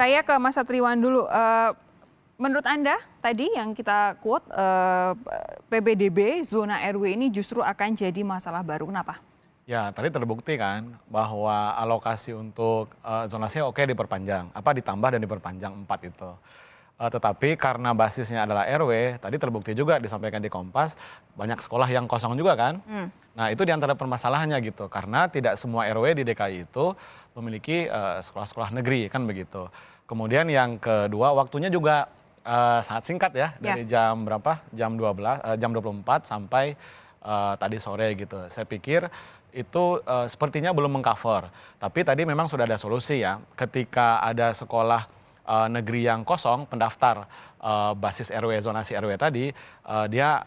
Saya ke Mas Satriwan dulu. Menurut Anda tadi yang kita quote PBDB zona RW ini justru akan jadi masalah baru. Kenapa? Ya, tadi terbukti kan bahwa alokasi untuk zonasi oke diperpanjang, ditambah dan diperpanjang 4 itu. Tetapi karena basisnya adalah RW, tadi terbukti juga disampaikan di Kompas, banyak sekolah yang kosong juga kan. Nah itu diantara permasalahannya gitu, karena tidak semua RW di DKI itu memiliki sekolah-sekolah negeri kan begitu. Kemudian yang kedua waktunya juga sangat singkat ya, dari jam berapa? Jam 12, jam 24 sampai tadi sore gitu. Saya pikir itu sepertinya belum mengcover. Tapi tadi memang sudah ada solusi ya, ketika ada sekolah negeri yang kosong, pendaftar basis RW, zonasi RW tadi, dia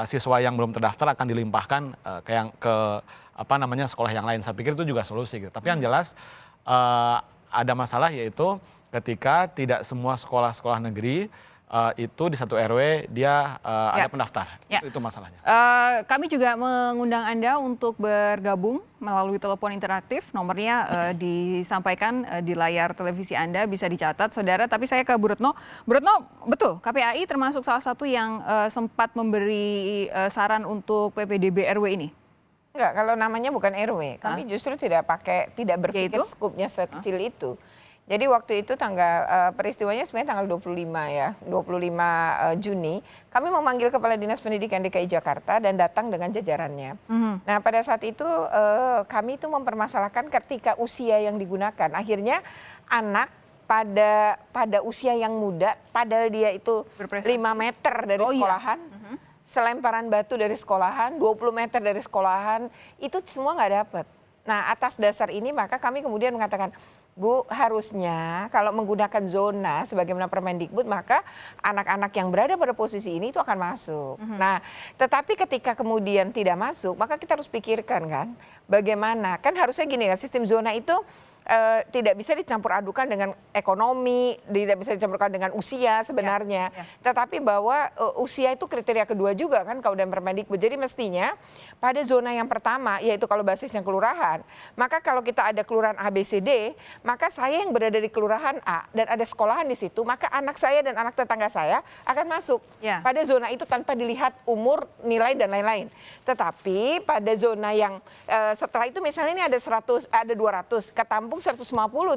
siswa yang belum terdaftar akan dilimpahkan ke sekolah yang lain. Saya pikir itu juga solusi gitu. Tapi yang jelas ada masalah yaitu ketika tidak semua sekolah-sekolah negeri itu di satu RW dia ada pendaftar. Itu masalahnya. Kami juga mengundang Anda untuk bergabung melalui telepon interaktif. Nomornya disampaikan di layar televisi Anda, bisa dicatat saudara. Tapi saya ke Bu Retno. Bu Retno, betul KPAI termasuk salah satu yang sempat memberi saran untuk PPDB RW ini? Enggak, kalau namanya bukan RW. Kami justru tidak berpikir skupnya sekecil itu. Jadi waktu itu peristiwanya sebenarnya tanggal 25 ya, 25 Juni, kami memanggil Kepala Dinas Pendidikan DKI Jakarta dan datang dengan jajarannya. Nah pada saat itu kami itu mempermasalahkan ketika usia yang digunakan. Akhirnya anak pada usia yang muda, padahal dia itu 5 meter dari sekolahan, selemparan batu dari sekolahan, 20 meter dari sekolahan, itu semua nggak dapat. Nah atas dasar ini maka kami kemudian mengatakan, Bu, harusnya kalau menggunakan zona sebagaimana Permendikbud, maka anak-anak yang berada pada posisi ini itu akan masuk. Nah, tetapi ketika kemudian tidak masuk, maka kita harus pikirkan kan, bagaimana, kan harusnya gini ya, sistem zona itu tidak bisa dicampur adukan dengan ekonomi, tidak bisa dicampurkan dengan usia sebenarnya. Tetapi bahwa usia itu kriteria kedua juga kan kalau dalam Permendikbud. Jadi mestinya pada zona yang pertama, yaitu kalau basisnya kelurahan, maka kalau kita ada kelurahan A, B, C, D, maka saya yang berada di kelurahan A dan ada sekolahan di situ, maka anak saya dan anak tetangga saya akan masuk pada zona itu tanpa dilihat umur, nilai dan lain-lain. Tetapi pada zona yang setelah itu misalnya ini ada 100, ada 200, ketampung 150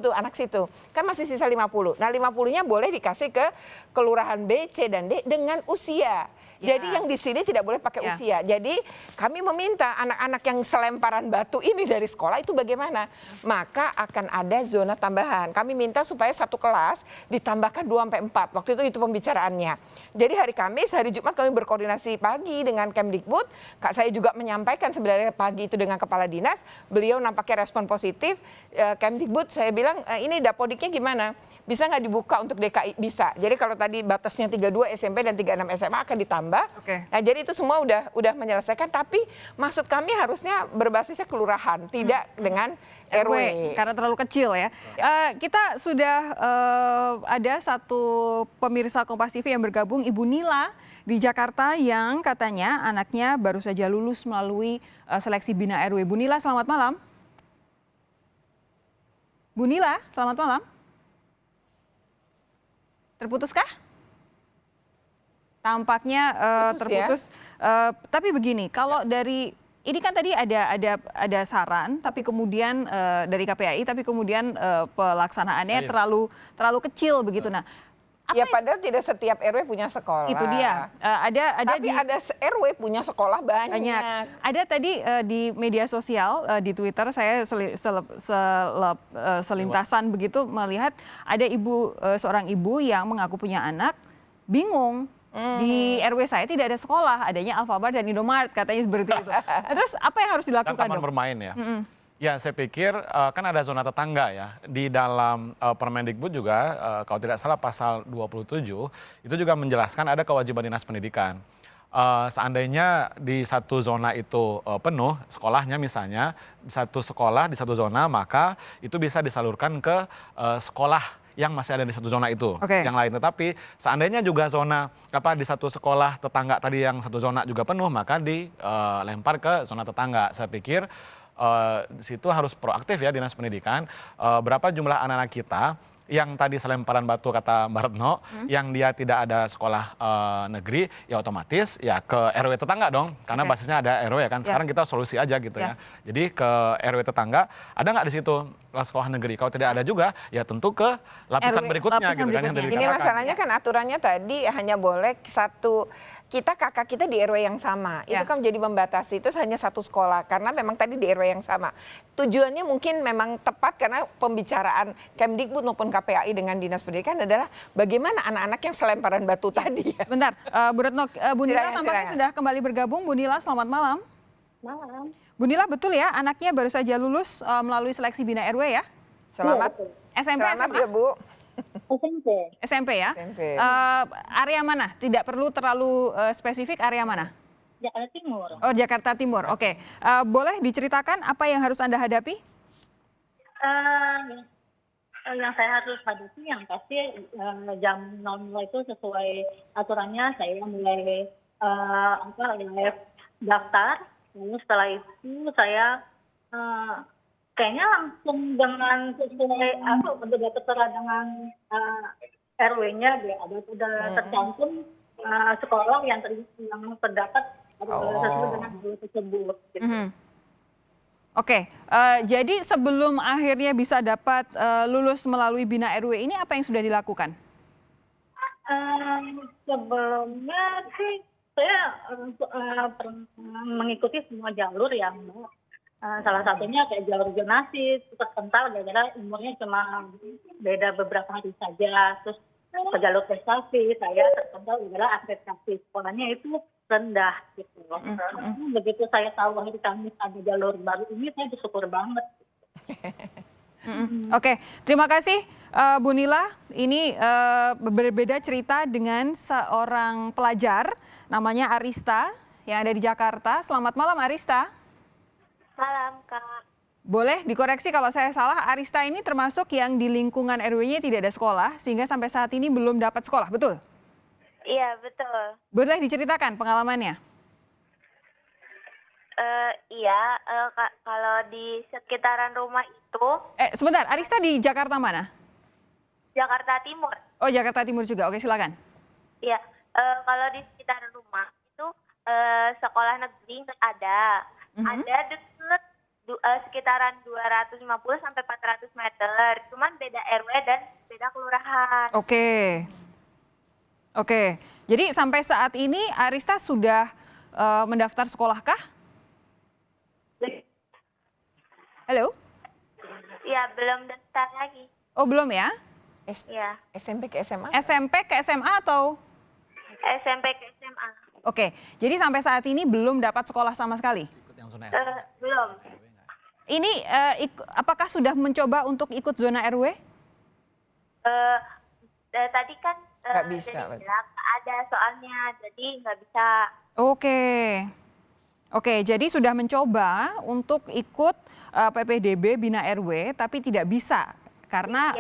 tuh anak situ, kan masih sisa 50. Nah 50-nya boleh dikasih ke kelurahan B, C, dan D dengan usia. Jadi yang di sini tidak boleh pakai usia. Jadi kami meminta anak-anak yang selemparan batu ini dari sekolah itu bagaimana? Maka akan ada zona tambahan. Kami minta supaya satu kelas ditambahkan 2-4. Waktu itu pembicaraannya. Jadi hari Kamis, hari Jumat kami berkoordinasi pagi dengan Kemdikbud. Kak saya juga menyampaikan sebenarnya pagi itu dengan Kepala Dinas. Beliau nampaknya respon positif. Kemdikbud saya bilang ini Dapodiknya gimana? Bisa nggak dibuka untuk DKI? Bisa. Jadi kalau tadi batasnya 32 SMP dan 36 SMA akan ditambah. Nah, jadi itu semua udah menyelesaikan. Tapi maksud kami harusnya berbasisnya kelurahan, tidak dengan RW. Karena terlalu kecil ya. Kita sudah ada satu pemirsa Kompas TV yang bergabung, Ibu Nila di Jakarta yang katanya anaknya baru saja lulus melalui seleksi Bina RW. Bu Nila, selamat malam. Bu Nila, selamat malam. Terputuskah? Tampaknya terputus. Tapi begini, kalau dari ini kan tadi ada saran, tapi kemudian dari KPAI, tapi kemudian pelaksanaannya terlalu kecil begitu. Nah, ya padahal tidak setiap RW punya sekolah. Itu dia. Tapi ada RW punya sekolah banyak. Ada tadi di media sosial, di Twitter saya selintasan begitu melihat ada seorang ibu yang mengaku punya anak, bingung. Di RW saya tidak ada sekolah, adanya Alfamart dan Indomaret, katanya seperti itu. Terus apa yang harus dilakukan? Dan taman bermain ya. Ya, saya pikir kan ada zona tetangga ya. Di dalam Permendikbud juga, kalau tidak salah pasal 27, itu juga menjelaskan ada kewajiban Dinas Pendidikan. Seandainya di satu zona itu penuh, sekolahnya misalnya, di satu sekolah, di satu zona, maka itu bisa disalurkan ke sekolah yang masih ada di satu zona itu, yang lain. Tetapi seandainya juga zona di satu sekolah tetangga tadi yang satu zona juga penuh, maka dilempar ke zona tetangga. Saya pikir di situ harus proaktif ya Dinas Pendidikan. Berapa jumlah anak-anak kita yang tadi selemparan batu kata Mbak Retno, yang dia tidak ada sekolah negeri, ya otomatis ya ke RW tetangga dong, karena basisnya ada RW kan. Sekarang kita solusi aja gitu ya. Jadi ke RW tetangga, ada nggak di situ sekolah negeri? Kalau tidak ada juga, ya tentu ke lapisan berikutnya lapisan gitu kan yang berikutnya. tadi Ini dikatakan. masalahnya kan aturannya tadi hanya boleh kakak kita di RW yang sama. Itu kan menjadi membatasi, itu hanya satu sekolah karena memang tadi di RW yang sama. Tujuannya mungkin memang tepat karena pembicaraan Kemdikbud maupun KPAI dengan Dinas Pendidikan adalah bagaimana anak-anak yang selemparan batu tadi ya. Sebentar, Bu Retno, Bu Nila Silakan, tampaknya silakan. sudah kembali bergabung. Bu Nila, selamat malam. Malam. Bu Nila, betul ya anaknya baru saja lulus melalui seleksi Bina RW ya? Selamat. SMP, Selamat SMA? ya Bu. SMP. SMP ya? SMP. Area mana? Tidak perlu terlalu spesifik, area mana? Jakarta Timur. Oh, Jakarta Timur. Oke. Boleh diceritakan apa yang harus Anda hadapi? Yang saya harus hadapi yang pasti jam 00 itu sesuai aturannya saya mulai live daftar. Lalu setelah itu saya kayaknya langsung dengan sesuai udah tertera dengan RW-nya udah tercantum sekolah yang terdapat sesuai dengan RW tersebut. Gitu. Oke, jadi sebelum akhirnya bisa dapat lulus melalui Bina RW ini apa yang sudah dilakukan? Sebelumnya sih saya pernah mengikuti semua jalur yang salah satunya kayak jalur zonasi terkental gara-gara umurnya cuma beda beberapa hari saja. Terus ke jalur prestasi saya terkental gara-gara akreditasi sekolahnya itu rendah gitu. Begitu saya tahu hari Kamis ada jalur baru ini saya bersyukur banget. Oke, terima kasih Bu Nila. Ini berbeda cerita dengan seorang pelajar namanya Arista yang ada di Jakarta. Selamat malam Arista. Malam, Kak. Boleh dikoreksi kalau saya salah, Arista ini termasuk yang di lingkungan RW-nya tidak ada sekolah sehingga sampai saat ini belum dapat sekolah, betul? Iya, betul. Boleh diceritakan pengalamannya? Iya, kalau di sekitaran rumah itu, Sebentar, Arista di Jakarta mana? Jakarta Timur. Oh, Jakarta Timur juga. Oke, silakan. Iya, kalau di sekitaran rumah itu sekolah negeri nggak ada. Ada deket sekitaran 250 sampai 400 meter. Cuman beda RW dan beda kelurahan. Oke. Jadi sampai saat ini Arista sudah mendaftar sekolahkah? Halo? Iya, belum daftar lagi. Oh, belum ya? Iya. SMP ke SMA? SMP ke SMA atau? SMP ke SMA. Oke, jadi sampai saat ini belum dapat sekolah sama sekali? Belum. Ini apakah sudah mencoba untuk ikut zona RW? Tadi kan Nggak bisa, jadi berarti. bilang ada soalnya, jadi nggak bisa. Oke, jadi sudah mencoba untuk ikut PPDB Bina RW, tapi tidak bisa karena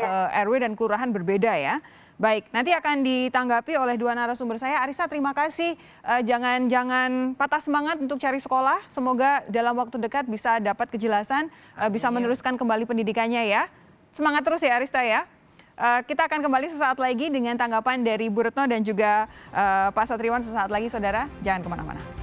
RW dan kelurahan berbeda ya. Baik, nanti akan ditanggapi oleh dua narasumber saya. Arista, terima kasih. Jangan patah semangat untuk cari sekolah. Semoga dalam waktu dekat bisa dapat kejelasan, bisa meneruskan kembali pendidikannya ya. Semangat terus ya Arista ya. Kita akan kembali sesaat lagi dengan tanggapan dari Bu Retno dan juga Pak Satriwan sesaat lagi, saudara. Jangan kemana-mana.